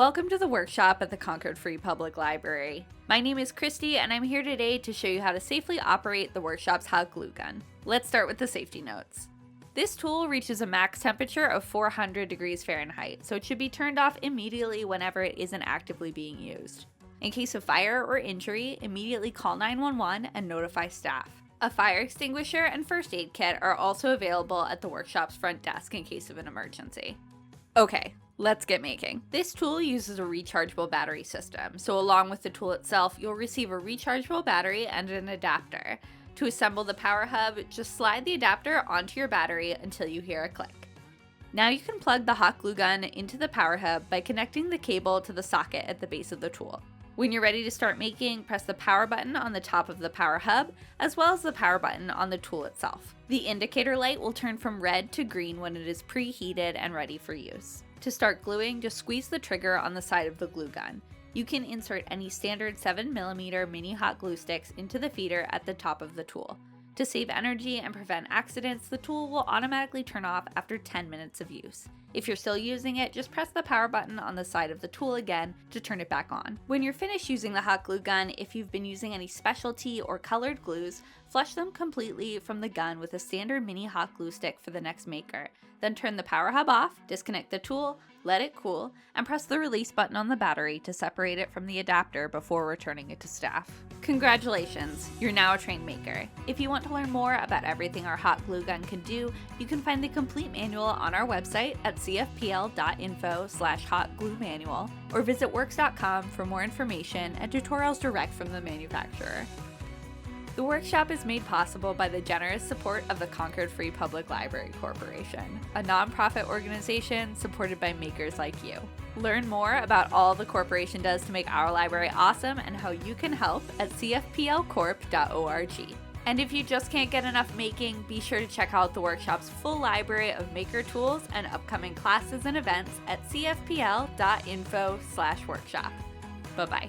Welcome to the workshop at the Concord Free Public Library. My name is Christy and I'm here today to show you how to safely operate the workshop's hot glue gun. Let's start with the safety notes. This tool reaches a max temperature of 400 degrees Fahrenheit, so it should be turned off immediately whenever it isn't actively being used. In case of fire or injury, immediately call 911 and notify staff. A fire extinguisher and first aid kit are also available at the workshop's front desk in case of an emergency. Okay, let's get making. This tool uses a rechargeable battery system, so along with the tool itself, you'll receive a rechargeable battery and an adapter. To assemble the power hub, just slide the adapter onto your battery until you hear a click. Now you can plug the hot glue gun into the power hub by connecting the cable to the socket at the base of the tool. When you're ready to start making, press the power button on the top of the power hub, as well as the power button on the tool itself. The indicator light will turn from red to green when it is preheated and ready for use. To start gluing, just squeeze the trigger on the side of the glue gun. You can insert any standard 7mm mini hot glue sticks into the feeder at the top of the tool. To save energy and prevent accidents, the tool will automatically turn off after 10 minutes of use. If you're still using it, just press the power button on the side of the tool again to turn it back on. When you're finished using the hot glue gun, if you've been using any specialty or colored glues, flush them completely from the gun with a standard mini hot glue stick for the next maker. Then turn the power hub off, disconnect the tool, let it cool, and press the release button on the battery to separate it from the adapter before returning it to staff. Congratulations, you're now a trained maker. If you want to learn more about everything our hot glue gun can do, you can find the complete manual on our website at cfpl.info/hotgluemanual or visit works.com for more information and tutorials direct from the manufacturer. The workshop is made possible by the generous support of the Concord Free Public Library Corporation, a nonprofit organization supported by makers like you. Learn more about all the corporation does to make our library awesome and how you can help at cfpl.info. And if you just can't get enough making, be sure to check out the workshop's full library of maker tools and upcoming classes and events at cfpl.info/workshop. Bye-bye.